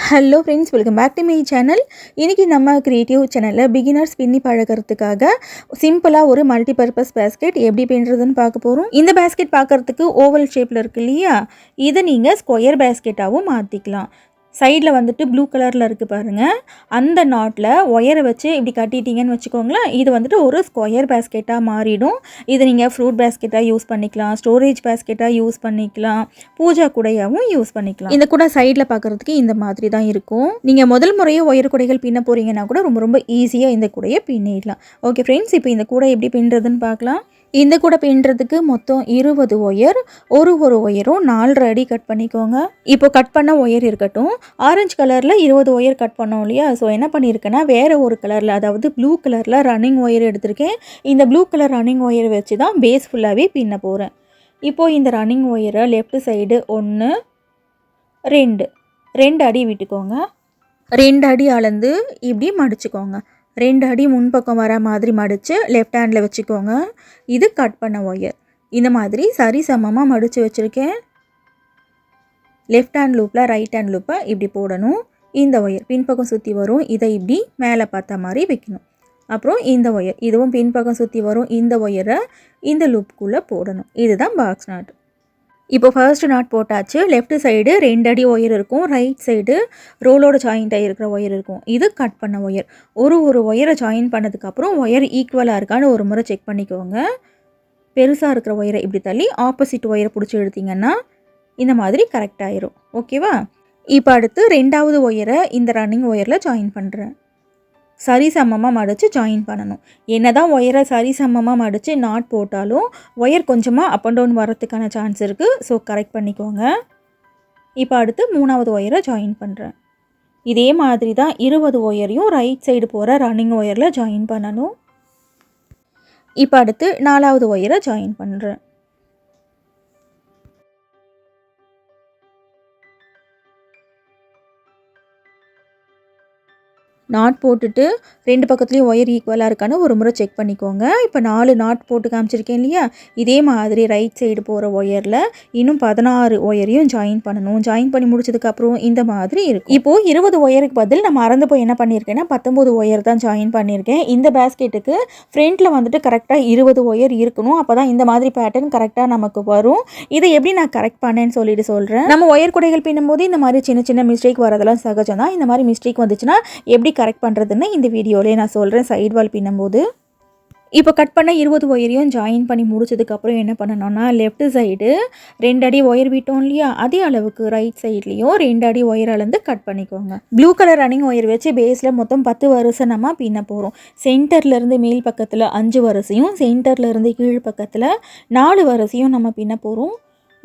Hello friends, welcome back to my channel. இன்றைக்கி நம்ம creative சேனலில் பிகினர்ஸ் பின்னி பழகிறதுக்காக சிம்பிளாக ஒரு மல்டிபர்பஸ் பேஸ்கெட் எப்படி பின்னுறதுன்னு பார்க்க போகிறோம். இந்த பேஸ்கெட் பார்க்குறதுக்கு ஓவல் ஷேப்பில் இருக்கு இல்லையா, இதை நீங்கள் ஸ்கொயர் பேஸ்கெட்டாகவும் மாற்றிக்கலாம். சைடில் வந்துட்டு ப்ளூ கலரில் இருக்குது பாருங்கள், அந்த நாட்டில் ஒயரை வச்சு இப்படி கட்டிட்டீங்கன்னு வச்சுக்கோங்களேன், இது வந்துட்டு ஒரு ஸ்கொயர் பேஸ்கெட்டாக மாறிடும். இதை நீங்கள் ஃப்ரூட் பேஸ்கெட்டாக யூஸ் பண்ணிக்கலாம், ஸ்டோரேஜ் பேஸ்கெட்டாக யூஸ் பண்ணிக்கலாம், பூஜா கூடையாகவும் யூஸ் பண்ணிக்கலாம். இந்த கூட சைடில் பார்க்குறதுக்கு இந்த மாதிரி தான் இருக்கும். நீங்கள் முதல் முறையே ஒயர் கூடைகள் பின்ன போகிறீங்கன்னா கூட ரொம்ப ரொம்ப ஈஸியாக இந்த கூடையை பின்னிடலாம். ஓகே ஃப்ரெண்ட்ஸ், இப்போ இந்த கூடை எப்படி பின்னுறதுன்னு பார்க்கலாம். இந்த கூட பின்னுறதுக்கு மொத்தம் 20 ஒயர், ஒரு ஒயரும் 4.5 அடி கட் பண்ணிக்கோங்க. இப்போ கட் பண்ண ஒயர் இருக்கட்டும். ஆரஞ்சு கலரில் 20 ஒயர் கட் பண்ணோம் இல்லையா, ஸோ என்ன பண்ணியிருக்கேன்னா வேறு ஒரு கலரில், அதாவது ப்ளூ கலரில் ரன்னிங் ஒயர் எடுத்திருக்கேன். இந்த ப்ளூ கலர் ரன்னிங் ஒயர் வச்சு தான் பேஸ் ஃபுல்லாகவே பின்ன போகிறேன். இப்போது இந்த ரன்னிங் ஒயரை லெஃப்ட் சைடு 1 2 அடி விட்டுக்கோங்க. 2 அடி அளந்து இப்படி மடிச்சுக்கோங்க. 2 அடி முன்பக்கம் வர மாதிரி மடித்து லெஃப்ட் ஹேண்டில் வச்சுக்கோங்க. இது கட் பண்ண ஒயர். இந்த மாதிரி சரி சமமாக மடித்து வச்சுருக்கேன். லெஃப்ட் ஹேண்ட் லூப்பில் ரைட் ஹேண்ட் லூப்பை இப்படி போடணும். இந்த ஒயர் பின்பக்கம் சுற்றி வரும், இதை இப்படி மேலே பார்த்த மாதிரி வைக்கணும். அப்புறம் இந்த ஒயர் இதுவும் பின்பக்கம் சுற்றி வரும், இந்த ஒயரை இந்த லூப்புக்குள்ளே போடணும். இதுதான் பாக்ஸ் நாட். இப்போ ஃபர்ஸ்ட் நாட் போட்டாச்சு. லெஃப்ட் சைடு 2 அடி ஒயர் இருக்கும், ரைட் சைடு ரோலோட ஜாயிண்ட் ஆகிருக்கிற ஒயர் இருக்கும். இது கட் பண்ண ஒயர். ஒரு ஒயரை ஜாயின் பண்ணதுக்கப்புறம் ஒயர் ஈக்குவலாக இருக்கான்னு ஒரு முறை செக் பண்ணிக்கோங்க. பெருசாக இருக்கிற ஒயரை இப்படி தள்ளி ஆப்போசிட் ஒயரை பிடிச்சி எடுத்திங்கன்னா இந்த மாதிரி கரெக்டாகிடும். ஓகேவா? இப்போ அடுத்து 2வது ஒயரை இந்த ரன்னிங் ஒயரில் ஜாயின் பண்ணுறேன். சரி சமமாக மடித்து ஜாயின் பண்ணணும். என்ன தான் ஒயரை சரி சமமாக மடித்து நாட் போட்டாலும் ஒயர் கொஞ்சமாக அப் அண்ட் டவுன் வரத்துக்கான சான்ஸ் இருக்குது. ஸோ கரெக்ட் பண்ணிக்கோங்க. இப்போ அடுத்து 3வது ஒயரை ஜாயின் பண்ணுறேன். இதே மாதிரி தான் 20 ஒயரையும் ரைட் சைடு போகிற ரன்னிங் ஒயரில் ஜாயின் பண்ணணும். இப்போ அடுத்து 4வது ஒயரை ஜாயின் பண்ணுறேன். நாட் போட்டுட்டு 2 பக்கத்துலேயும் ஒயர் ஈக்குவலாக இருக்கான்னு ஒரு முறை செக் பண்ணிக்கோங்க. இப்போ 4 நாட் போட்டு காமிச்சிருக்கேன் இல்லையா, இதே மாதிரி ரைட் சைடு போகிற ஒயரில் இன்னும் 16 ஒயரையும் ஜாயின் பண்ணணும். ஜாயின் பண்ணி முடிச்சதுக்கப்புறம் இந்த மாதிரி இருக்கும். இப்போது 20 ஒயருக்கு பதில் நான் மறந்து போய் என்ன பண்ணியிருக்கேன்னா 19 ஒயர் தான் ஜாயின் பண்ணியிருக்கேன். இந்த பேஸ்கெட்டுக்கு ஃப்ரண்ட்டில் வந்துட்டு கரெக்டாக 20 ஒயர் இருக்கணும். அப்போ தான் இந்த மாதிரி பேட்டர்ன் கரெக்டாக நமக்கு வரும். இதை எப்படி நான் கரெக்ட் பண்ணேன்னு சொல்லிட்டு சொல்கிறேன். நம்ம ஒயர் கூடைகள் பின்னும்போது இந்த மாதிரி சின்ன சின்ன மிஸ்டேக் வரதெல்லாம் சகஜம் தான். இந்த மாதிரி மிஸ்டேக் வந்துச்சுன்னா எப்படி கரெக்ட் பண்ணுறதுன்னு இந்த வீடியோவிலே நான் சொல்கிறேன் சைடு வால் பின்னும்போது. இப்போ கட் பண்ண 20 ஒயரையும் ஜாயின் பண்ணி முடிச்சதுக்கப்புறம் என்ன பண்ணணும்னா லெஃப்ட் சைடு 2 அடி ஒயர் விட்டோம் இல்லையா, அதே அளவுக்கு ரைட் சைட்லேயும் 2 அடி ஒயர் அளந்து கட் பண்ணிக்கோங்க. ப்ளூ கலர் ரன்னிங் ஒயர் வச்சு பேஸில் மொத்தம் 10 வரிசை நம்ம பின்ன போகிறோம். சென்டர்லேருந்து மேல் பக்கத்தில் 5 வரிசையும், சென்டர்லேருந்து கீழ் பக்கத்தில் 4 வரிசையும் நம்ம பின்ன போகிறோம்.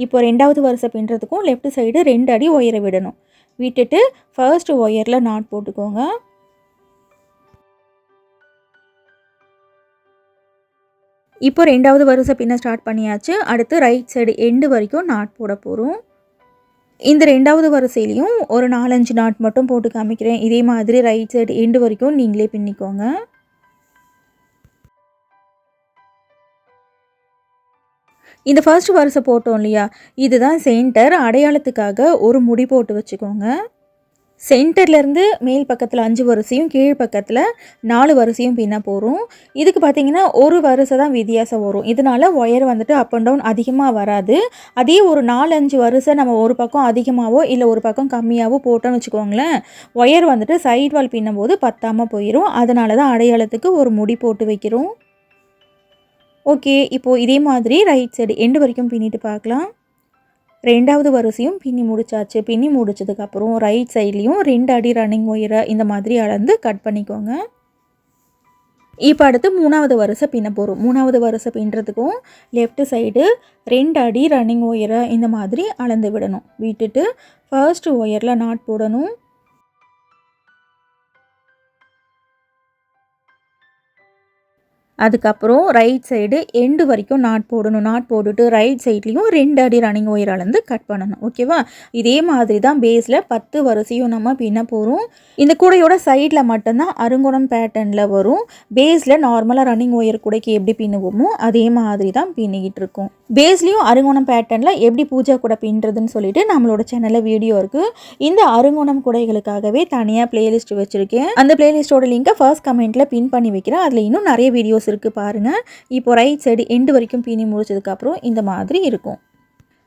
இப்போ 2வது வரிசை பின்னுறதுக்கும் லெஃப்ட் சைடு 2 அடி ஒயரை விடணும். விட்டுட்டு ஃபர்ஸ்ட் ஒயரில் நாட் போட்டுக்கோங்க. இப்போ 2வது வரிசை பின்ன ஸ்டார்ட் பண்ணியாச்சு. அடுத்து ரைட் சைடு எண்டு வரைக்கும் நாட் போட போகிறோம். இந்த 2வது வரிசையிலையும் ஒரு 4-5 நாட் மட்டும் போட்டு காமிக்கிறேன். இதே மாதிரி ரைட் சைடு எண்டு வரைக்கும் நீங்களே பின்னிக்கோங்க. இந்த ஃபர்ஸ்ட் வரிசை போட்டோம் இல்லையா, இதுதான் சென்டர். அடையாளத்துக்காக ஒரு முடி போட்டு வச்சுக்கோங்க. சென்டர்லேருந்து மேல் பக்கத்தில் 5 வரிசையும் கீழ் பக்கத்தில் 4 வரிசையும் பின்ன போகிறோம். இதுக்கு பார்த்திங்கன்னா ஒரு வரிசை தான் வித்தியாசம் வரும். இதனால் ஒயர் வந்துட்டு அப் அண்ட் டவுன் அதிகமாக வராது. அதே ஒரு 4-5 வரிசை நம்ம ஒரு பக்கம் அதிகமாகவோ இல்லை ஒரு பக்கம் கம்மியாகவோ போட்டோன்னு வச்சுக்கோங்களேன், ஒயர் வந்துட்டு சைடு வால் பின்னும்போது பத்தாமல் போயிடும். அதனால தான் அடையாளத்துக்கு ஒரு முடி போட்டு வைக்கிறோம். ஓகே, இப்போது இதே மாதிரி ரைட் சைடு எண்டு வரைக்கும் பின்னிட்டு பார்க்கலாம். 2வது வரிசையும் பின்னி முடிச்சாச்சு. பின்னி முடிச்சதுக்கப்புறம் ரைட் சைட்லேயும் 2 அடி ரன்னிங் ஒயரை இந்த மாதிரி அளந்து கட் பண்ணிக்கோங்க. இப்போ அடுத்து 3வது வரிசை பின்ன போகிறோம். 3வது வரிசை பின்னுறதுக்கும் லெஃப்ட் சைடு 2 அடி ரன்னிங் ஒயரை இந்த மாதிரி அளந்து விடணும். விட்டுட்டு ஃபர்ஸ்ட் ஒயரில் நாட் போடணும். அதுக்கப்புறம் ரைட் சைடு எண்டு வரைக்கும் நாட் போடணும். நாட் போட்டுட்டு ரைட் சைட்லேயும் 2 அடி ரன்னிங் ஒயர் அளந்து கட் பண்ணணும். ஓகேவா? இதே மாதிரி தான் பேஸில் 10 வரிசையும் நம்ம பின்ன போகிறோம். இந்த கூடையோட சைடில் மட்டும்தான் அருங்கோணம் பேட்டர்னில் வரும். பேஸில் நார்மலாக ரன்னிங் ஒயர் கூடைக்கு எப்படி பின்னுவோமோ அதே மாதிரி தான் பின்னிக்கிட்டு இருக்கோம். பேஸ்லேயும் அருங்கோணம் பேட்டர்னில் எப்படி பூஜா கூடை பின்னுறதுன்னு சொல்லிட்டு நம்மளோட சேனலில் வீடியோ இருக்குது. இந்த அருங்கோணம் கூடைகளுக்காகவே தனியாக பிளேலிஸ்ட் வச்சுருக்கேன். அந்த பிளேலிஸ்ட்டோட லிங்கை ஃபர்ஸ்ட் கமெண்ட்டில் பின் பண்ணி வைக்கிறேன். அதில் இன்னும் நிறைய வீடியோஸ் இருக்குது பாருங்கள். இப்போ ரைட் சைடு எண்டு வரைக்கும் பின்னி முடிச்சதுக்கப்புறம் இந்த மாதிரி இருக்கும்.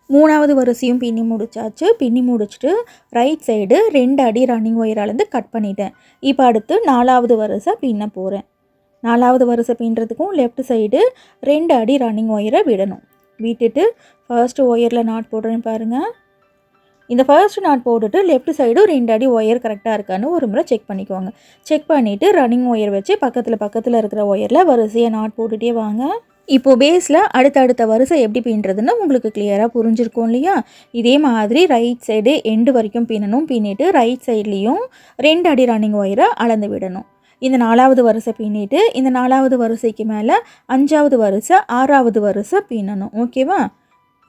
3வது வரிசையும் பின்னி முடிச்சாச்சு. பின்னி முடிச்சுட்டு ரைட் சைடு 2 அடி ரன்னிங் ஒயர் அளந்து கட் பண்ணிட்டேன். இப்போ அடுத்து 4வது வரிசை பின்ன போகிறேன். 4வது வரிசை பின்னுறதுக்கும் லெஃப்ட் சைடு 2 அடி ரன்னிங் ஒயரை விடணும். விட்டுட்டு ஃபர்ஸ்ட் ஒயரில் நாட் போடுறேன் பாருங்கள். இந்த ஃபர்ஸ்ட் நாட் போட்டுட்டு லெஃப்ட் சைடும் 2 அடி ஒயர் கரெக்டாக இருக்கான்னு ஒரு முறை செக் பண்ணிக்குவாங்க. செக் பண்ணிவிட்டு ரன்னிங் ஒயர் வச்சு பக்கத்தில் இருக்கிற ஒயரில் வரிசையாக நாட் போட்டுகிட்டே வாங்க. இப்போது பேஸில் அடுத்தடுத்த வரிசை எப்படி பின்னுறதுன்னு உங்களுக்கு கிளியராக புரிஞ்சிருக்கும் இல்லையா? இதே மாதிரி ரைட் சைடு எண்டு வரைக்கும் பின்னணும். பின்னிட்டு ரைட் சைட்லேயும் 2 அடி ரன்னிங் ஒயரை அளந்து விடணும். இந்த 4வது வரிசை பின்னிட்டு இந்த 4வது வரிசைக்கு மேலே 5வது வரிசை 6வது வரிசை பின்னணும். ஓகேவா?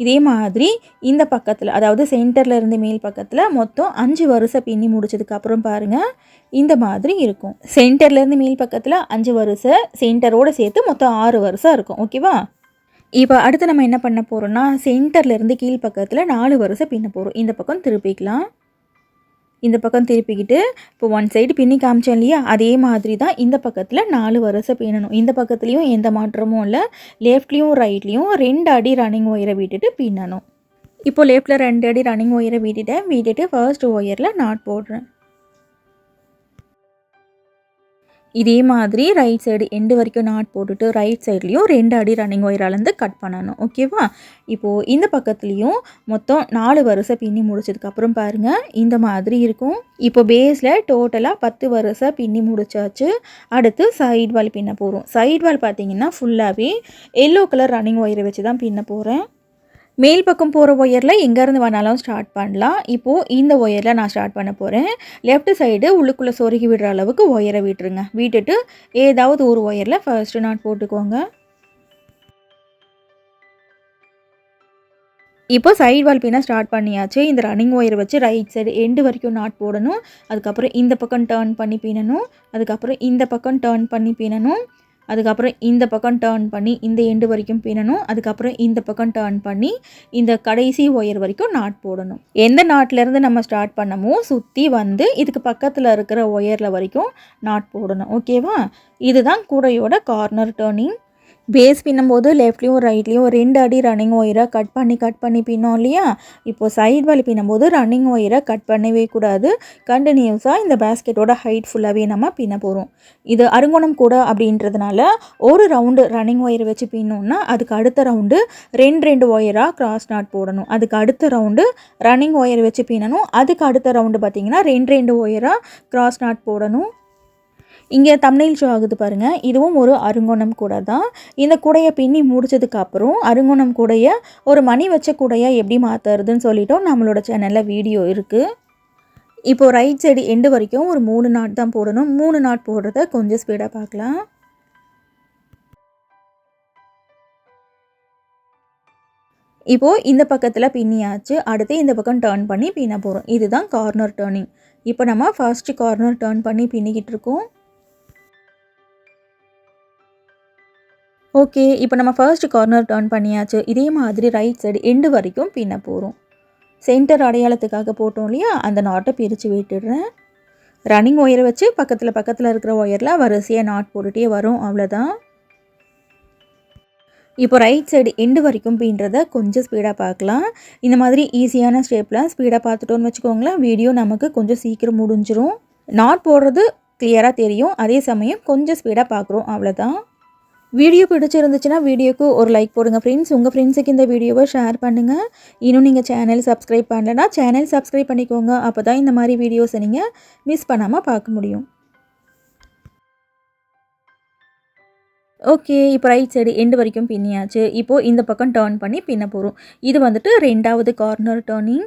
இதே மாதிரி இந்த பக்கத்தில், அதாவது சென்டரில் இருந்து மேல் பக்கத்தில் மொத்தம் 5 வரிசை பின்னி முடிச்சதுக்கப்புறம் பாருங்கள் இந்த மாதிரி இருக்கும். சென்டர்லேருந்து மேல் பக்கத்தில் 5 வரிசை, சென்டரோடு சேர்த்து மொத்தம் 6 வரிசை இருக்கும். ஓகேவா? இப்போ அடுத்து நம்ம என்ன பண்ண போகிறோம்னா, சென்டர்லேருந்து கீழ் பக்கத்தில் 4 வரிசை பின்ன போகிறோம். இந்த பக்கம் திருப்பிக்கலாம். இந்த பக்கம் திருப்பிக்கிட்டு இப்போ ஒன் சைடு பின்னி காமிச்சேன் இல்லையா, அதே மாதிரி தான் இந்த பக்கத்தில் 4 வரிசை பின்னணும். இந்த பக்கத்துலேயும் எந்த மாற்றமும் இல்லை. லெஃப்ட்லேயும் ரைட்லேயும் 2 அடி ரன்னிங் ஒயரை விட்டுட்டு பின்னணும். இப்போது லெஃப்ட்டில் 2 அடி ரன்னிங் ஒயரை விட்டுட்டு ஃபர்ஸ்ட் ஒயரில் நாட் போடுறேன். இதே மாதிரி ரைட் சைடு எண்டு வரைக்கும் நாட் போட்டுட்டு ரைட் சைட்லேயும் 2 அடி ரன்னிங் ஒயர் அளந்து கட் பண்ணணும். ஓகேவா? இப்போது இந்த பக்கத்துலேயும் மொத்தம் 4 வரிசை பின்னி முடிச்சதுக்கப்புறம் பாருங்கள் இந்த மாதிரி இருக்கும். இப்போ பேஸில் டோட்டலாக 10 வரிசை பின்னி முடிச்சாச்சு. அடுத்து சைட் வால் பின்ன போகிறோம். சைட் வால் பார்த்திங்கன்னா ஃபுல்லாகவே எல்லோ கலர் ரன்னிங் ஒயரை வச்சு தான் பின்ன போகிறேன். மேல் பக்கம் போகிற ஒயரில் எங்கேருந்து வேணாலும் ஸ்டார்ட் பண்ணலாம். இப்போது இந்த ஒயரில் நான் ஸ்டார்ட் பண்ண போகிறேன். லெஃப்ட் சைடு உள்ளுக்குள்ளே சொருகி விடுற அளவுக்கு ஒயரை விட்டுருங்க. விட்டுட்டு ஏதாவது ஒரு ஒயரில் ஃபர்ஸ்ட்டு நாட் போட்டுக்கோங்க. இப்போ சைட் வால் பின்ன ஸ்டார்ட் பண்ணியாச்சு. இந்த ரன்னிங் ஒயர் வச்சு ரைட் சைடு எண்டு வரைக்கும் நாட் போடணும். அதுக்கப்புறம் இந்த பக்கம் டர்ன் பண்ணி பின்னணும். அதுக்கப்புறம் இந்த பக்கம் டர்ன் பண்ணி பின்னணும். அதுக்கப்புறம் இந்த பக்கம் டர்ன் பண்ணி இந்த எண்டு வரைக்கும் பின்னணும். அதுக்கப்புறம் இந்த பக்கம் டர்ன் பண்ணி இந்த கடைசி ஒயர் வரைக்கும் நாட் போடணும். எந்த நாட்லேருந்து நம்ம ஸ்டார்ட் பண்ணமோ சுற்றி வந்து இதுக்கு பக்கத்தில் இருக்கிற ஒயரில் வரைக்கும் நாட் போடணும். ஓகேவா? இதுதான் கூடையோட கார்னர் டர்னிங். பேஸ் பின்னும்போது லெஃப்ட்லேயும் ரைட்லேயும் 2 அடி ரன்னிங் ஒயரை கட் பண்ணி பின்னோம் இல்லையா? இப்போது சைட் வால் பின்னும்போது ரன்னிங் ஒயரை கட் பண்ணவே கூடாது. கண்டினியூஸாக இந்த பேஸ்கெட்டோட ஹைட் ஃபுல்லாகவே நம்ம பின்ன போகிறோம். இது அருங்கோணம் கூடை அப்படின்றதுனால ஒரு ரவுண்டு ரன்னிங் ஒயரை வச்சு பின்னோம்னா அதுக்கு அடுத்த ரவுண்டு 2 ஒயராக கிராஸ் நாட் போடணும். அதுக்கு அடுத்த ரவுண்டு ரன்னிங் ஒயரை வச்சு பின்னணும். அதுக்கு அடுத்த ரவுண்டு பார்த்திங்கன்னா 2 ஒயராக கிராஸ் நாட் போடணும். இங்கே தம்ப்நெயில் ஷோ ஆகுது பாருங்கள். இதுவும் ஒரு அருங்கோணம் கூடை தான். இந்த கூடையை பின்னி முடிச்சதுக்கப்புறம் அருங்கோணம் கூடையை ஒரு மணி வச்ச கூடையாக எப்படி மாற்றுறதுன்னு சொல்லிட்டோம் நம்மளோட சேனலில் வீடியோ இருக்குது. இப்போது ரைட் சைடு எண்டு வரைக்கும் ஒரு 3 நாட் தான் போடணும். 3 நாட் போடுறத கொஞ்சம் ஸ்பீடாக பார்க்கலாம். இப்போது இந்த பக்கத்தில் பின்னியாச்சு. அடுத்து இந்த பக்கம் டர்ன் பண்ணி பின்ன போகிறோம். இதுதான் கார்னர் டர்னிங். இப்போ நம்ம ஃபர்ஸ்ட் கார்னர் டர்ன் பண்ணி பின்னிக்கிட்டு இருக்கோம். ஓகே, இப்போ நம்ம ஃபர்ஸ்ட் கார்னர் டர்ன் பண்ணியாச்சு. இதே மாதிரி ரைட் சைடு எண்டு வரைக்கும் பின்ன போகிறோம். சென்டர் அடையாளத்துக்காக போட்டோம் இல்லையா, அந்த நாட்டை பிரித்து விட்டுடுறேன். ரன்னிங் ஒயரை வச்சு பக்கத்தில் இருக்கிற ஒயரில் வரிசையாக நாட் போட்டுகிட்டே வரும். அவ்வளோதான். இப்போ ரைட் சைடு எண்டு வரைக்கும் பின்றதை கொஞ்சம் ஸ்பீடாக பார்க்கலாம். இந்த மாதிரி ஈஸியான ஸ்டெப்லாம் ஸ்பீடாக பார்த்துட்டோன்னு வச்சுக்கோங்களேன், வீடியோ நமக்கு கொஞ்சம் சீக்கிரம் முடிஞ்சிரும். நாட் போடுறது கிளியராக தெரியும், அதே சமயம் கொஞ்சம் ஸ்பீடாக பார்க்குறோம். அவ்வளோதான். வீடியோ பிடிச்சிருந்துச்சுன்னா வீடியோக்கு ஒரு லைக் போடுங்க ஃப்ரெண்ட்ஸ். உங்கள் ஃப்ரெண்ட்ஸுக்கு இந்த வீடியோவை ஷேர் பண்ணுங்கள். இன்னும் நீங்கள் சேனல் சப்ஸ்கிரைப் பண்ணலைன்னா சேனல் சப்ஸ்கிரைப் பண்ணிக்கோங்க. அப்போ தான் இந்த மாதிரி வீடியோஸை நீங்கள் மிஸ் பண்ணாமல் பார்க்க முடியும். ஓகே, இப்போ ரைட் சைடு எண்டு வரைக்கும் பின்னியாச்சு. இப்போது இந்த பக்கம் டர்ன் பண்ணி பின்ன போகிறோம். இது வந்துட்டு 2வது கார்னர் டர்னிங்.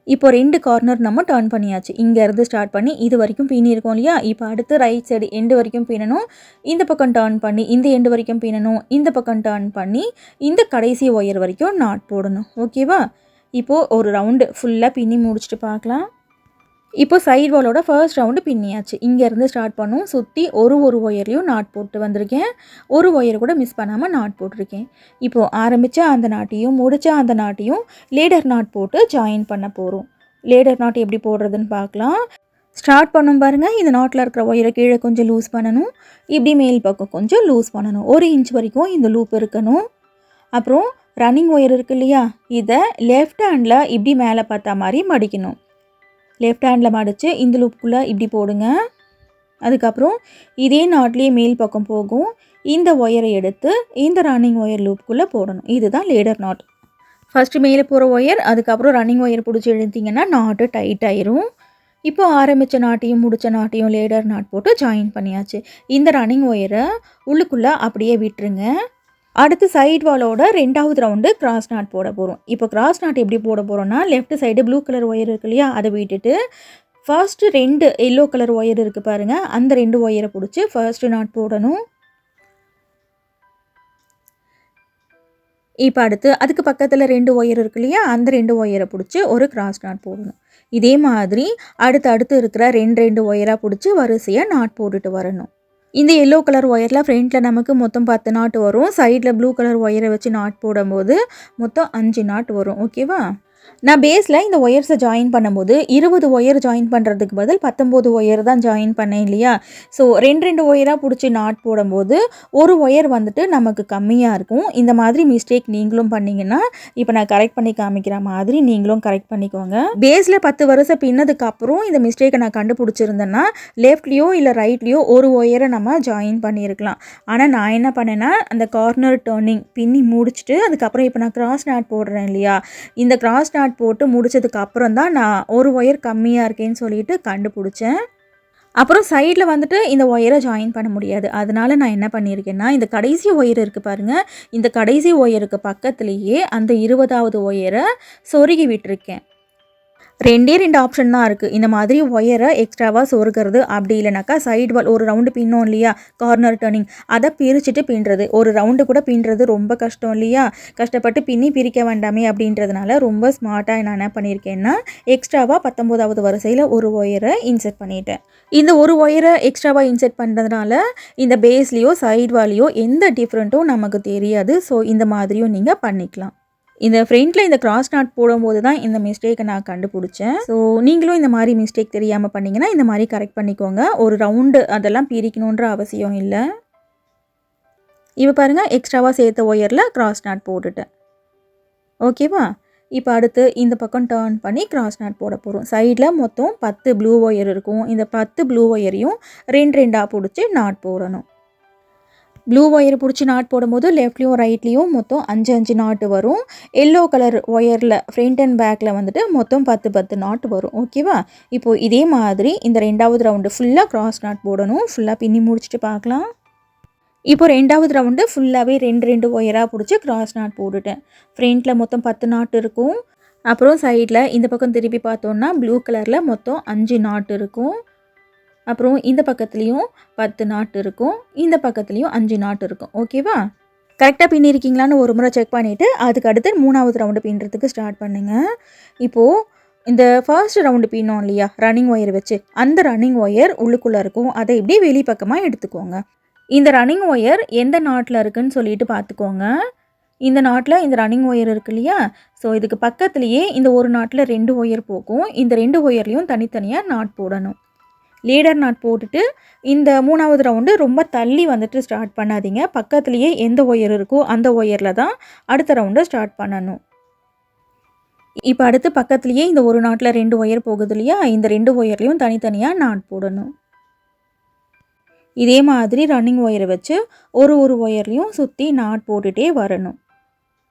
இப்போ 2 கார்னர் நம்ம டர்ன் பண்ணியாச்சு. இங்கேருந்து ஸ்டார்ட் பண்ணி இது வரைக்கும் பின்னியிருக்கோம் இல்லையா? இப்போ அடுத்து ரைட் சைடு எண்டு வரைக்கும் பின்னணும். இந்த பக்கம் டர்ன் பண்ணி இந்த எண்டு வரைக்கும் பின்னணும். இந்த பக்கம் டர்ன் பண்ணி இந்த கடைசி ஒயர் வரைக்கும் நாட் போடணும். ஓகேவா? இப்போது ஒரு ரவுண்டு ஃபுல்லாக பின்னி முடிச்சுட்டு பார்க்கலாம். இப்போ சைடு வாலோட ஃபர்ஸ்ட் ரவுண்டு பின்னியாச்சு. இங்கேருந்து ஸ்டார்ட் பண்ணும். சுற்றி ஒரு ஒயர்லையும் நாட் போட்டு வந்திருக்கேன். ஒரு ஒயர் கூட மிஸ் பண்ணாமல் நாட் போட்டிருக்கேன். இப்போது ஆரம்பித்த அந்த நாட்டையும் முடித்த அந்த நாட்டையும் லேடர் நாட் போட்டு ஜாயின் பண்ண போகிறோம். லேடர் நாட் எப்படி போடுறதுன்னு பார்க்கலாம். ஸ்டார்ட் பண்ணும் பாருங்கள். இந்த நாட்டில் இருக்கிற ஒயரை கீழே கொஞ்சம் லூஸ் பண்ணணும். இப்படி மேல் பக்கம் கொஞ்சம் லூஸ் பண்ணணும். 1 இன்ச் வரைக்கும் இந்த லூப் இருக்கணும். அப்புறம் ரன்னிங் ஒயர் இருக்கு இல்லையா? இதை லெஃப்ட் ஹேண்டில் இப்படி மேலே பார்த்தா மாதிரி மடிக்கணும். லெஃப்ட் ஹேண்டில் மடித்து இந்த லூப்புக்குள்ளே இப்படி போடுங்க. அதுக்கப்புறம் இதே நாட்லேயே மேல் பக்கம் போகும். இந்த ஒயரை எடுத்து இந்த ரன்னிங் ஒயர் லூப்புக்குள்ளே போடணும். இதுதான் லேடர் நாட். ஃபஸ்ட்டு மேலே போகிற ஒயர், அதுக்கப்புறம் ரன்னிங் ஒயர் பிடிச்சி இழுத்திங்கன்னா நாட்டு டைட் ஆயிரும். இப்போ ஆரம்பித்த நாட்டையும் முடித்த நாட்டையும் லேடர் நாட் போட்டு ஜாயின் பண்ணியாச்சு. இந்த ரன்னிங் ஒயரை உள்ளுக்குள்ளே அப்படியே விட்டுருங்க. அடுத்து சைட் வாலோட 2வது ரவுண்டு கிராஸ் நாட் போட போகிறோம். இப்போ கிராஸ் நாட் எப்படி போட போகிறோன்னா, left side blue colour wire இருக்கு இல்லையா? அதை விட்டுட்டு ஃபர்ஸ்ட்டு 2 எல்லோ கலர் ஒயர் இருக்குது பாருங்கள். அந்த 2 ஒயரை பிடிச்சி ஃபர்ஸ்ட்டு நாட் போடணும். இப்போ அடுத்து அதுக்கு பக்கத்தில் 2 ஒயர் இருக்கு இல்லையா? அந்த 2 ஒயரை பிடிச்சி ஒரு கிராஸ் நாட் போடணும். இதே மாதிரி அடுத்து இருக்கிற 2 ஒயராக பிடிச்சி வரிசையாக நாட் போட்டுட்டு வரணும். இந்த எல்லோ கலர் ஒயரில் ஃப்ரண்ட்டில் நமக்கு மொத்தம் 10 நாட் வரும். சைடில் ப்ளூ கலர் ஒயரை வச்சு நாட் போடும்போது மொத்தம் 5 நாட் வரும். ஓகேவா? நான் பேஸில் இந்த ஒயர்ஸை ஜாயின் பண்ணும்போது 20 ஒயர் ஜாயின் பண்ணுறதுக்கு பதில் 19 ஒயர் தான் ஜாயின் பண்ணேன் இல்லையா? ஸோ 2 ஒயராக பிடிச்சி நாட் போடும்போது ஒரு ஒயர் வந்துட்டு நமக்கு கம்மியாக இருக்கும். இந்த மாதிரி மிஸ்டேக் நீங்களும் பண்ணிங்கன்னா, இப்போ நான் கரெக்ட் பண்ணி காமிக்கிற மாதிரி நீங்களும் கரெக்ட் பண்ணிக்கோங்க. பேஸில் 10 வருஷம் பின்னதுக்கப்புறம் இந்த மிஸ்டேக்கை நான் கண்டுபிடிச்சிருந்தேன்னா, லெஃப்ட்லேயோ இல்லை ரைட்லேயோ ஒரு ஒயரை நம்ம ஜாயின் பண்ணியிருக்கலாம். ஆனால் நான் என்ன பண்ணேன்னா, அந்த கார்னர் டர்னிங் பின்னி முடிச்சுட்டு அதுக்கப்புறம் இப்போ நான் கிராஸ் நாட் போடுறேன் இல்லையா? இந்த கிராஸ் நாட் போட்டு முடிச்சதுக்கு அப்புறம் தான் நான் ஒரு ஒயர் கம்மியாக இருக்கேன்னு சொல்லிட்டு கண்டுபிடிச்சேன். அப்புறம் சைடில் வந்துட்டு இந்த ஒயரை ஜாயின் பண்ண முடியாது. அதனால நான் என்ன பண்ணியிருக்கேன்னா, இந்த கடைசி ஒயர் இருக்குது பாருங்கள். இந்த கடைசி ஒயருக்கு பக்கத்துலேயே அந்த 20வது ஒயரை சொருகி விட்டுருக்கேன். 2 ஆப்ஷன் தான் இருக்குது. இந்த மாதிரி ஒயரை எக்ஸ்ட்ராவாக சொருகிறது, அப்படி இல்லைனாக்கா சைடு வால் ஒரு ரவுண்டு பின்னோம் இல்லையா? கார்னர் டர்னிங் அதை பிரிச்சுட்டு பின்னுறது. ஒரு ரவுண்டு கூட பின்னுறது ரொம்ப கஷ்டம் இல்லையா? கஷ்டப்பட்டு பின்னி பிரிக்க வேண்டாமே அப்படின்றதுனால ரொம்ப ஸ்மார்ட்டாக நான் என்ன பண்ணியிருக்கேன்னா, எக்ஸ்ட்ராவாக 19வது வரிசையில் ஒரு ஒயரை இன்செர்ட் பண்ணிட்டேன். இந்த ஒரு ஒயரை எக்ஸ்ட்ராவாக இன்செர்ட் பண்ணுறதுனால இந்த பேஸ்லேயோ சைடு வாலையோ எந்த டிஃப்ரெண்ட்டும் நமக்கு தெரியாது. ஸோ இந்த மாதிரியும் நீங்கள் பண்ணிக்கலாம். இந்த ஃப்ரண்ட்டில் இந்த கிராஸ் நாட் போடும்போது தான் இந்த மிஸ்டேக்கை நான் கண்டுபிடிச்சேன். ஸோ நீங்களும் இந்த மாதிரி மிஸ்டேக் தெரியாமல் பண்ணிங்கன்னா இந்த மாதிரி கரெக்ட் பண்ணிக்கோங்க. ஒரு ரவுண்டு அதெல்லாம் பிரிக்கணுன்ற அவசியம் இல்லை. இப்போ பாருங்கள், எக்ஸ்ட்ராவாக சேர்த்த ஒயரில் கிராஸ் நாட் போட்டுட்டேன். ஓகேவா? இப்போ அடுத்து இந்த பக்கம் டர்ன் பண்ணி கிராஸ் நாட் போட போகிறோம். சைடில் மொத்தம் 10 ப்ளூ ஒயர் இருக்கும். இந்த 10 ப்ளூ ஒயரையும் 2 பிடிச்சி நாட் போடணும். ப்ளூ ஒயர் பிடிச்சி நாட் போடும்போது லெஃப்ட்லேயும் ரைட்லேயும் மொத்தம் 5 நாட்டு வரும். எல்லோ கலர் ஒயரில் ஃப்ரண்ட் அண்ட் பேக்கில் வந்துட்டு மொத்தம் 10 நாட்டு வரும். ஓகேவா? இப்போது இதே மாதிரி இந்த 2வது ரவுண்டு ஃபுல்லாக கிராஸ் நாட் போடணும். ஃபுல்லாக பின்னி முடிச்சுட்டு பார்க்கலாம். இப்போ 2வது ரவுண்டு ஃபுல்லாகவே 2 ஒயராக பிடிச்சி கிராஸ் நாட் போட்டுட்டேன். ஃப்ரண்ட்டில் மொத்தம் 10 நாட்டு இருக்கும். அப்புறம் சைடில் இந்த பக்கம் திருப்பி பார்த்தோன்னா ப்ளூ கலரில் மொத்தம் 5 நாட்டு இருக்கும். அப்புறம் இந்த பக்கத்துலேயும் 10 நாட் இருக்கும். இந்த பக்கத்துலேயும் 5 நாட் இருக்கும். ஓகேவா? கரெக்டாக பின்னிருக்கீங்களான்னு ஒரு முறை செக் பண்ணிவிட்டு அதுக்கு அடுத்து 3வது ரவுண்டு பின்னுறதுக்கு ஸ்டார்ட் பண்ணுங்கள். இப்போது இந்த ஃபர்ஸ்ட் ரவுண்டு பின்னோம் இல்லையா? ரன்னிங் ஒயர் வச்சு, அந்த ரன்னிங் ஒயர் உள்ளுக்குள்ளே இருக்கும். அதை இப்படி வெளிப்பக்கமாக எடுத்துக்கோங்க. இந்த ரன்னிங் ஒயர் எந்த நாட்டில் இருக்குதுன்னு சொல்லிட்டு பார்த்துக்கோங்க. இந்த நாட்டில் இந்த ரன்னிங் ஒயர் இருக்கு இல்லையா? ஸோ இதுக்கு பக்கத்துலேயே இந்த ஒரு நாட்டில் 2 ஒயர் போகும். இந்த 2 ஒயர்லேயும் தனித்தனியாக நாட் போடணும். லேடர் நாட் போட்டுட்டு இந்த 3வது ரவுண்டு ரொம்ப தள்ளி வந்துட்டு ஸ்டார்ட் பண்ணாதீங்க. பக்கத்துலேயே எந்த ஒயர் இருக்கோ அந்த ஒயரில் தான் அடுத்த ரவுண்டை ஸ்டார்ட் பண்ணணும். இப்போ அடுத்து பக்கத்துலேயே இந்த ஒரு நாட்டில் 2 ஒயர் போகுது இல்லையா? இந்த 2 ஒயர்லேயும் தனித்தனியாக நாட் போடணும். இதே மாதிரி ரன்னிங் ஒயரை வச்சு ஒரு ஒயர்லேயும் சுற்றி நாட் போட்டுகிட்டே வரணும்.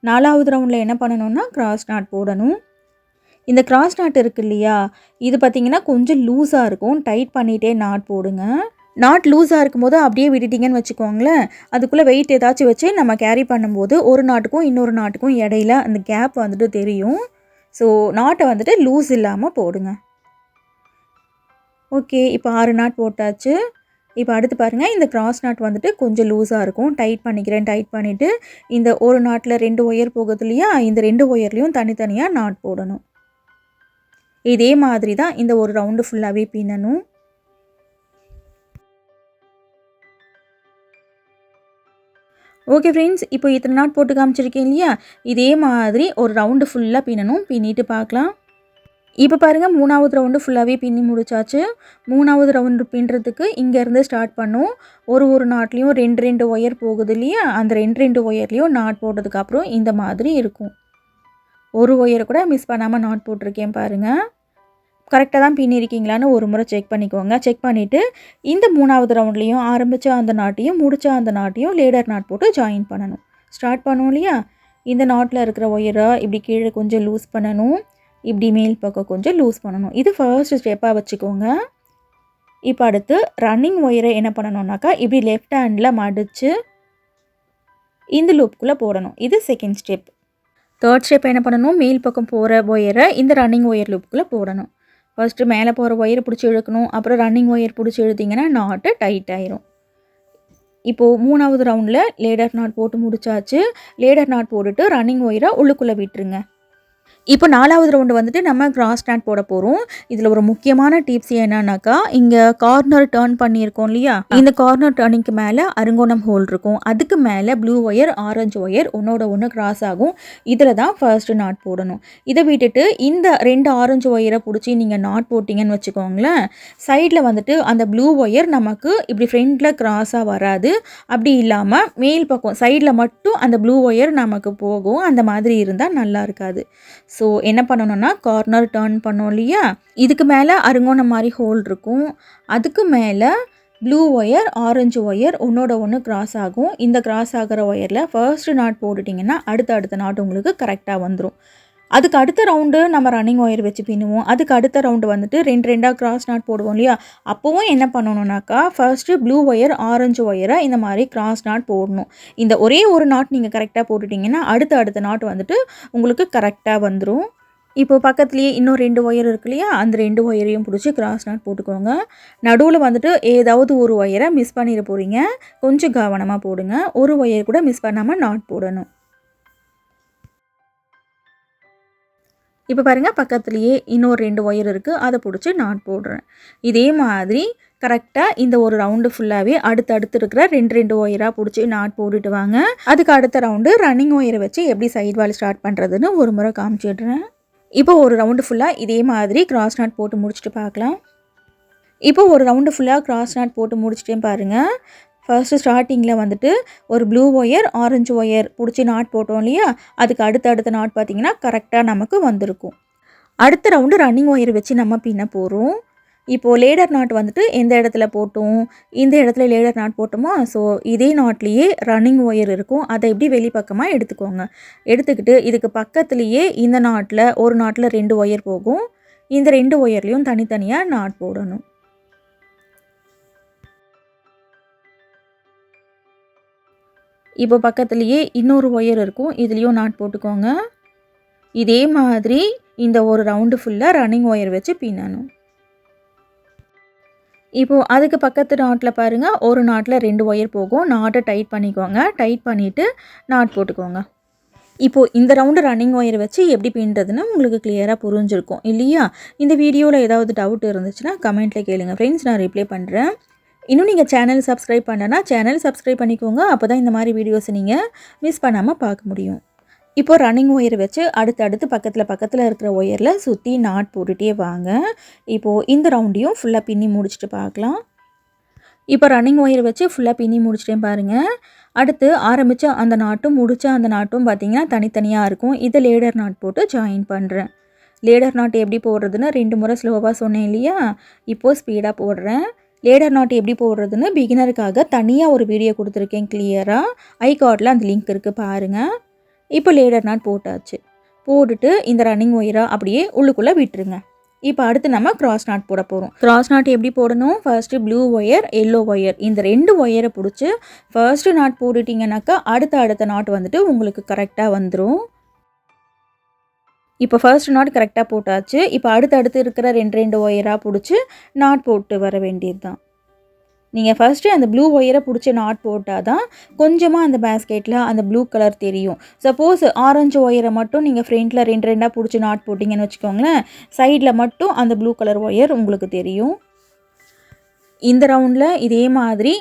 4வது ரவுண்டில் என்ன பண்ணணும்னா கிராஸ் நாட் போடணும். இந்த கிராஸ் நாட் இருக்குது இல்லையா? இது பார்த்திங்கன்னா கொஞ்சம் லூஸாக இருக்கும். டைட் பண்ணிகிட்டே நாட் போடுங்க. நாட் லூஸாக இருக்கும்போது அப்படியே விட்டுட்டிங்கன்னு வச்சுக்கோங்களேன், அதுக்குள்ளே வெயிட் ஏதாச்சும் வச்சு நம்ம கேரி பண்ணும்போது ஒரு நாட்டுக்கும் இன்னொரு நாட்டுக்கும் இடையில அந்த கேப் வந்துட்டு தெரியும். ஸோ நாட்டை வந்துட்டு லூஸ் இல்லாமல் போடுங்க. ஓகே, இப்போ 6 நாட் போட்டாச்சு. இப்போ அடுத்து பாருங்கள், இந்த கிராஸ் நாட் வந்துட்டு கொஞ்சம் லூஸாக இருக்கும். டைட் பண்ணிக்கிறேன். டைட் பண்ணிவிட்டு இந்த ஒரு நாட்டில் 2 ஒயர் போகுது இல்லையா, இந்த 2 ஒயர்லேயும் தனித்தனியாக நாட் போடணும். இதே மாதிரி தான் இந்த ஒரு ரவுண்டு ஃபுல்லாகவே பின்னணும். ஓகே ஃப்ரெண்ட்ஸ், இப்போ இத்தனை நாட் போட்டு காமிச்சிருக்கேன் இல்லையா, இதே மாதிரி ஒரு ரவுண்டு ஃபுல்லாக பின்னணும். பின்னிட்டு பார்க்கலாம். இப்போ பாருங்கள், 3வது ரவுண்டு ஃபுல்லாகவே பின்னி முடிச்சாச்சு. 3வது ரவுண்டு பின்னுறதுக்கு இங்கேருந்து ஸ்டார்ட் பண்ணோம். ஒரு நாட்லேயும் 2 ஒயர் போகுது இல்லையா, அந்த 2 ஒயர்லேயும் நாட் போட்டதுக்கப்புறம் இந்த மாதிரி இருக்கும். ஒரு ஒயரை கூட மிஸ் பண்ணாமல் நாட் போட்டிருக்கேன் பாருங்கள். கரெக்டாக தான் பின்னிருக்கீங்களான்னு ஒரு முறை செக் பண்ணிக்கோங்க. செக் பண்ணிவிட்டு இந்த 3வது ரவுண்ட்லேயும் ஆரம்பித்த அந்த நாட்டையும் முடித்த அந்த நாட்டையும் லேடர் நாட் போட்டு ஜாயின் பண்ணணும். ஸ்டார்ட் பண்ணுவோம் இல்லையா, இந்த நாட்டில் இருக்கிற ஒயரை இப்படி கீழே கொஞ்சம் லூஸ் பண்ணணும். இப்படி மேல் பக்கம் கொஞ்சம் லூஸ் பண்ணணும். இது ஃபர்ஸ்ட் ஸ்டெப்பாக வச்சுக்கோங்க. இப்போ அடுத்து ரன்னிங் ஒயரை என்ன பண்ணணும்னாக்கா, இப்படி லெஃப்ட் ஹேண்டில் மடித்து இந்த லூப்புக்குள்ளே போடணும். இது செகண்ட் ஸ்டெப். தேர்ட் ஸ்டெப் என்ன பண்ணணும், மேல் பக்கம் போகிற ஒயரை இந்த ரன்னிங் ஒயர் லூப்புக்குள்ளே போடணும். ஃபர்ஸ்ட்டு மேலே போகிற ஒயரை பிடிச்சி இழுக்கணும். அப்புறம் ரன்னிங் ஒயர் பிடிச்சி இழுத்திங்கன்னா நாட்டு டைட் ஆயிரும். இப்போது 3வது ரவுண்டில் லேடர் நாட் போட்டு முடிச்சாச்சு. லேடர் நாட் போட்டுட்டு ரன்னிங் ஒயரை உள்ளுக்குள்ளே விட்டுருங்க. இப்போ 4வது ரவுண்டு வந்துட்டு நம்ம கிராஸ் நாட் போட போகிறோம். இதில் ஒரு முக்கியமான டிப்ஸ் என்னன்னாக்கா, இங்கே கார்னர் டர்ன் பண்ணியிருக்கோம் இல்லையா, இந்த கார்னர் டர்னிங்க்கு மேலே அருங்கோணம் ஹோல் இருக்கும். அதுக்கு மேலே ப்ளூ ஒயர் ஆரஞ்சு ஒயர் ஒன்றோட ஒன்று கிராஸ் ஆகும். இதில் தான் ஃபர்ஸ்ட்டு நாட் போடணும். இதை விட்டுட்டு இந்த 2 ஆரஞ்சு ஒயரை பிடிச்சி நீங்கள் நாட் போட்டிங்கன்னு வச்சுக்கோங்களேன், சைடில் வந்துட்டு அந்த ப்ளூ ஒயர் நமக்கு இப்படி ஃப்ரண்ட்டில் கிராஸாக வராது. அப்படி இல்லாமல் மேல் பக்கம் சைடில் மட்டும் அந்த ப்ளூ ஒயர் நமக்கு போகும். அந்த மாதிரி இருந்தால் நல்லா இருக்காது. ஸோ என்ன பண்ணணும்னா, கார்னர் டர்ன் பண்ணோம் இல்லையா, இதுக்கு மேலே அருங்கோணம் மாதிரி ஹோல் இருக்கும். அதுக்கு மேலே ப்ளூ ஒயர் ஆரஞ்சு ஒயர் ஒன்றோட ஒன்று கிராஸ் ஆகும். இந்த கிராஸ் ஆகிற ஒயரில் ஃபர்ஸ்ட்டு நாட் போட்டுட்டிங்கன்னா அடுத்த நாட் உங்களுக்கு கரெக்டாக வந்துடும். அதுக்கு அடுத்த ரவுண்டு நம்ம ரன்னிங் ஒயர் வச்சு பின்னுவோம். அதுக்கு அடுத்த ரவுண்டு வந்துட்டு 2 கிராஸ் நாட் போடுவோம் இல்லையா, அப்போவும் என்ன பண்ணணும்னாக்கா, ஃபர்ஸ்ட்டு ப்ளூ ஒயர் ஆரஞ்சு ஒயரை இந்த மாதிரி கிராஸ் நாட் போடணும். இந்த ஒரே ஒரு நாட் நீங்கள் கரெக்டாக போட்டுட்டிங்கன்னா அடுத்த நாட் வந்துட்டு உங்களுக்கு கரெக்டாக வந்துடும். இப்போ பக்கத்துலேயே இன்னும் 2 ஒயர் இருக்கு இல்லையா, அந்த 2 ஒயரையும் பிடிச்சி கிராஸ் நாட் போட்டுக்கோங்க. நடுவில் வந்துட்டு ஏதாவது ஒரு ஒயரை மிஸ் பண்ணிட போகிறீங்க. கொஞ்சம் கவனமாக போடுங்க. ஒரு ஒயர் கூட மிஸ் பண்ணாமல் நாட் போடணும். இப்போ பாருங்கள், பக்கத்துலேயே இன்னொரு 2 ஒயர் இருக்குது, அதை பிடிச்சி நாட் போடுறேன். இதே மாதிரி கரெக்டாக இந்த ஒரு ரவுண்டு ஃபுல்லாகவே அடுத்து இருக்கிற 2 ஒயராக பிடிச்சி நாட் போட்டுட்டு வாங்க. அதுக்கு அடுத்த ரவுண்டு ரன்னிங் ஒயரை வச்சு எப்படி சைட் வால் ஸ்டார்ட் பண்ணுறதுன்னு ஒரு முறை காமிச்சிடுறேன். இப்போ ஒரு ரவுண்டு ஃபுல்லாக இதே மாதிரி கிராஸ் நாட் போட்டு முடிச்சுட்டு பார்க்கலாம். இப்போ ஒரு ரவுண்டு ஃபுல்லாக கிராஸ் நாட் போட்டு முடிச்சிட்டேன் பாருங்கள். ஃபர்ஸ்ட்டு ஸ்டார்டிங்கில் வந்துட்டு ஒரு ப்ளூ ஒயர் ஆரஞ்சு ஒயர் பிடிச்சி நாட் போட்டோம் இல்லையா, அதுக்கு அடுத்த நாட் பார்த்திங்கன்னா கரெக்டாக நமக்கு வந்திருக்கும். அடுத்த ரவுண்டு ரன்னிங் ஒயர் வச்சு நம்ம பின்ன போகிறோம். இப்போது லேடர் நாட் வந்துட்டு எந்த இடத்துல போட்டோம், இந்த இடத்துல லேடர் நாட் போட்டோமோ, ஸோ இதே நாட்லேயே ரன்னிங் ஒயர் இருக்கும். அதை எப்படி வெளிப்பக்கமாக எடுத்துக்கோங்க. எடுத்துக்கிட்டு இதுக்கு பக்கத்துலேயே இந்த நாட்டில் ஒரு நாட்டில் 2 ஒயர் போகும். இந்த 2 ஒயர்லேயும் தனித்தனியாக நாட் போடணும். இப்போ பக்கத்துலேயே இன்னொரு ஒயர் இருக்கும், இதுலேயும் நாட் போட்டுக்கோங்க. இதே மாதிரி இந்த ஒரு ரவுண்டு ஃபுல்லாக ரன்னிங் ஒயர் வச்சு பின்னணும். இப்போது அதுக்கு பக்கத்து நாட்டில் பாருங்கள், ஒரு நாட்டில் 2 ஒயர் போகும். நாட்டை டைட் பண்ணிக்கோங்க. டைட் பண்ணிவிட்டு நாட் போட்டுக்கோங்க. இப்போது இந்த ரவுண்டு ரன்னிங் ஒயர் வச்சு எப்படி பின்னுறதுன்னு உங்களுக்கு கிளியராக புரிஞ்சிருக்கும் இல்லையா. இந்த வீடியோவில் ஏதாவது டவுட் இருந்துச்சுன்னா கமெண்ட்டில் கேளுங்கள் ஃப்ரெண்ட்ஸ், நான் ரிப்ளை பண்ணுறேன். இன்னும் நீங்கள் சேனல் சப்ஸ்கிரைப் பண்ணனா சேனல் சப்ஸ்கிரைப் பண்ணிக்கோங்க. அப்போ தான் இந்த மாதிரி வீடியோஸை நீங்கள் மிஸ் பண்ணாமல் பார்க்க முடியும். இப்போ ரன்னிங் ஒயர் வச்சு அடுத்து பக்கத்தில் இருக்கிற ஒயரில் சுற்றி நாட் போட்டுகிட்டே வாங்க. இப்போது இந்த ரவுண்டையும் ஃபுல்லாக பின்னி முடிச்சுட்டு பார்க்கலாம். இப்போ ரன்னிங் ஒயர் வச்சு ஃபுல்லாக பின்னி முடிச்சிட்டேன் பாருங்கள். அடுத்து ஆரம்பித்த அந்த நாட்டும் முடித்த அந்த நாட்டும் பார்த்திங்கன்னா தனித்தனியாக இருக்கும். இதை லேடர் நாட் போட்டு ஜாயின் பண்ணுறேன். லேடர் நாட் எப்படி போடுறதுன்னு 2 முறை ஸ்லோவாக சொன்னேன் இல்லையா, இப்போது ஸ்பீடாக போடுறேன். லேடர் நாட் எப்படி போடுறதுன்னு பிகினருக்காக தனியாக ஒரு வீடியோ கொடுத்துருக்கேன் கிளியராக. ஐகார்டில் அந்த லிங்க் இருக்குது பாருங்கள். இப்போ லேடர் நாட் போட்டாச்சு. போட்டுட்டு இந்த ரன்னிங் ஒயரை அப்படியே உள்ளுக்குள்ளே விட்டுருங்க. இப்போ அடுத்து நம்ம கிராஸ் நாட் போட போகிறோம். கிராஸ் நாட் எப்படி போடணும், first blue wire yellow wire இந்த 2 ஒயரை பிடிச்சி ஃபர்ஸ்ட்டு நாட் போட்டுட்டிங்கனாக்கா அடுத்த நாட் வந்துட்டு உங்களுக்கு கரெக்டாக வந்துடும். இப்போ ஃபர்ஸ்ட் நாட் கரெக்டாக போட்டாச்சு. இப்போ அடுத்தடுத்து இருக்கிற 2 ஒயராக பிடிச்சி நாட் போட்டு வர வேண்டியது தான். நீங்கள் ஃபர்ஸ்ட்டு அந்த ப்ளூ ஒயரை பிடிச்சி நாட் போட்டால் தான் கொஞ்சமாக அந்த பேஸ்கெட்டில் அந்த ப்ளூ கலர் தெரியும். சப்போஸ் ஆரஞ்சு ஒயரை மட்டும் நீங்கள் ஃப்ரண்ட்டில் 2 பிடிச்சி நாட் போட்டிங்கன்னு வச்சுக்கோங்களேன், சைடில் மட்டும் அந்த ப்ளூ கலர் ஒயர் உங்களுக்கு தெரியும். இந்த ரவுண்டில் இதே மாதிரி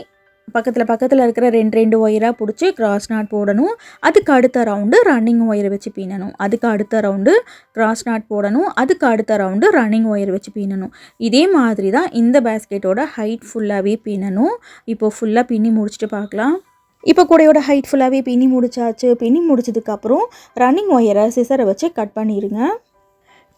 பக்கத்தில் இருக்கிற 2 ஒயராக பிடிச்சி கிராஸ் நாட் போடணும். அதுக்கு அடுத்த ரவுண்டு ரன்னிங் ஒயரை வச்சு பின்னணும். அதுக்கு அடுத்த ரவுண்டு கிராஸ் நாட் போடணும். அதுக்கு அடுத்த ரவுண்டு ரன்னிங் ஒயர் வச்சு பின்னணும். இதே மாதிரி தான் இந்த பேஸ்கெட்டோட ஹைட் ஃபுல்லாகவே பின்னணும். இப்போது ஃபுல்லாக பின்னி முடிச்சுட்டு பார்க்கலாம். இப்போ கூடையோட ஹைட் ஃபுல்லாகவே பின்னி முடிச்சாச்சு. பின்னி முடிச்சதுக்கப்புறம் ரன்னிங் ஒயரை சிசரை வச்சு கட் பண்ணிடுங்க.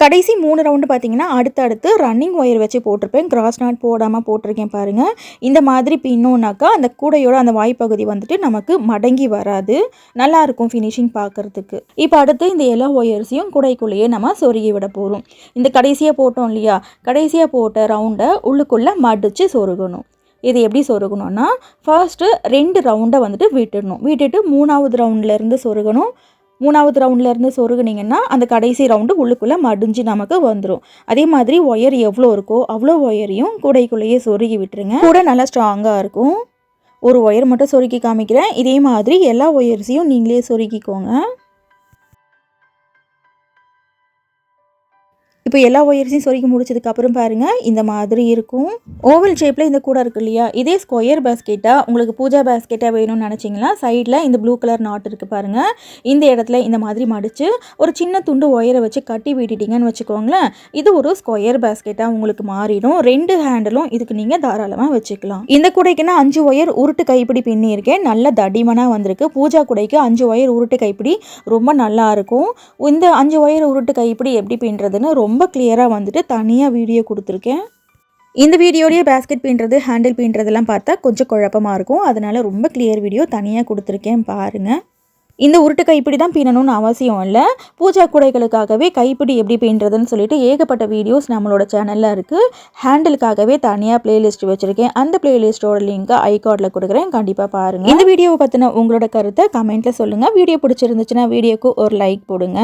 கடைசி 3 ரவுண்டு பார்த்தீங்கன்னா அடுத்தடுத்து ரன்னிங் ஒயர் வச்சு போட்டிருப்பேன். கிராஸ் நாட் போடாமல் போட்டிருக்கேன் பாருங்கள். இந்த மாதிரி பின்னோன்னாக்கா அந்த கூடையோட அந்த வாய்ப்பகுதி வந்துட்டு நமக்கு மடங்கி வராது, நல்லாயிருக்கும் ஃபினிஷிங் பார்க்குறதுக்கு. இப்போ அடுத்து இந்த எல்லா ஒயர்ஸையும் கூடைக்குள்ளேயே நம்ம சொருகி விட போகிறோம். இந்த கடைசியாக போட்டோம் இல்லையா, கடைசியாக போட்ட ரவுண்டை உள்ளுக்குள்ளே மடித்து சொருகணும். இது எப்படி சொருகணும்னா ஃபர்ஸ்ட்டு 2 ரவுண்டை வந்துட்டு விட்டுட்டு 3வது ரவுண்ட்லேருந்து சொருகணும். 3வது ரவுண்ட்லேருந்து சொருகுனிங்கன்னா அந்த கடைசி ரவுண்டு உள்ளுக்குள்ளே மடிஞ்சு நமக்கு வந்துடும். அதே மாதிரி ஒயர் எவ்வளோ இருக்கோ அவ்வளோ ஒயரையும் கூடைக்குள்ளேயே சொருகி விட்டுருங்க. கூட நல்லா ஸ்ட்ராங்காக இருக்கும். ஒரு ஒயர் மட்டும் சொருகி காமிக்கிறேன். இதே மாதிரி எல்லா ஒயர்ஸையும் நீங்களே சொருகிக்கோங்க. இப்போ எல்லா ஒயர்ஸையும் சொருகி முடிச்சதுக்கப்புறம் பாருங்கள், இந்த மாதிரி இருக்கும். ஓவல் ஷேப்பில் இந்த கூடை இருக்குது இல்லையா, இதே ஸ்கொயர் பேஸ்கெட்டாக உங்களுக்கு பூஜா பேஸ்கெட்டாக வேணும்னு நினச்சிங்கன்னா சைடில் இந்த ப்ளூ கலர் நாட் இருக்குது பாருங்கள், இந்த இடத்துல இந்த மாதிரி மடித்து ஒரு சின்ன துண்டு ஒயரை வச்சு கட்டி விட்டுட்டிங்கன்னு வச்சுக்கோங்களேன், இது ஒரு ஸ்கொயர் பேஸ்கெட்டாக உங்களுக்கு மாறிடும். 2 ஹேண்டிலும் இதுக்கு நீங்கள் தாராளமாக வச்சுக்கலாம். இந்த கூடைக்குன்னா 5 ஒயர் உருட்டு கைப்பிடி பின்னியிருக்கேன். நல்ல தடிமனாக வந்திருக்கு. பூஜா கூடைக்கு 5 ஒயர் உருட்டு கைப்பிடி ரொம்ப நல்லாயிருக்கும். இந்த 5 ஒயர் உருட்டு கைப்பிடி எப்படி பின்னுறதுன்னு ரொம்ப கிளியராக வந்துட்டு தனியாக வீடியோ கொடுத்துருக்கேன். இந்த வீடியோலேயே பேஸ்கெட் பின்னுறது, ஹேண்டில் பின்னுறதெல்லாம் பார்த்தா கொஞ்சம் குழப்பமாக இருக்கும். அதனால் ரொம்ப கிளியர் வீடியோ தனியாக கொடுத்துருக்கேன் பாருங்கள். இந்த உருட்டு கைப்பிடி தான் பின்னணும்னு அவசியம் இல்லை. பூஜா கூடைகளுக்காகவே கைப்பிடி எப்படி பின்னுறதுன்னு சொல்லிட்டு ஏகப்பட்ட வீடியோஸ் நம்மளோட சேனலில் இருக்குது. ஹேண்டிலுக்காகவே தனியாக பிளேலிஸ்ட் வச்சுருக்கேன். அந்த பிளேலிஸ்ட்டோட லிங்க்கை ஐகார்டில் கொடுக்குறேன், கண்டிப்பாக பாருங்கள். இந்த வீடியோவை பற்றின உங்களோட கருத்தை கமெண்ட்டில் சொல்லுங்கள். வீடியோ பிடிச்சிருந்துச்சுன்னா வீடியோக்கு ஒரு லைக் போடுங்க.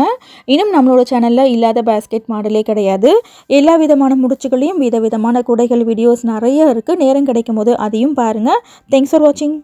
இன்னும் நம்மளோட சேனலில் இல்லாத பேஸ்கெட் மாடலே கிடையாது. எல்லா விதமான முடிச்சுகளையும் விதவிதமான கூடைகள் வீடியோஸ் நிறைய இருக்குது. நேரம் கிடைக்கும் போது அதையும் பாருங்கள். தேங்க்ஸ் ஃபார் வாட்சிங்.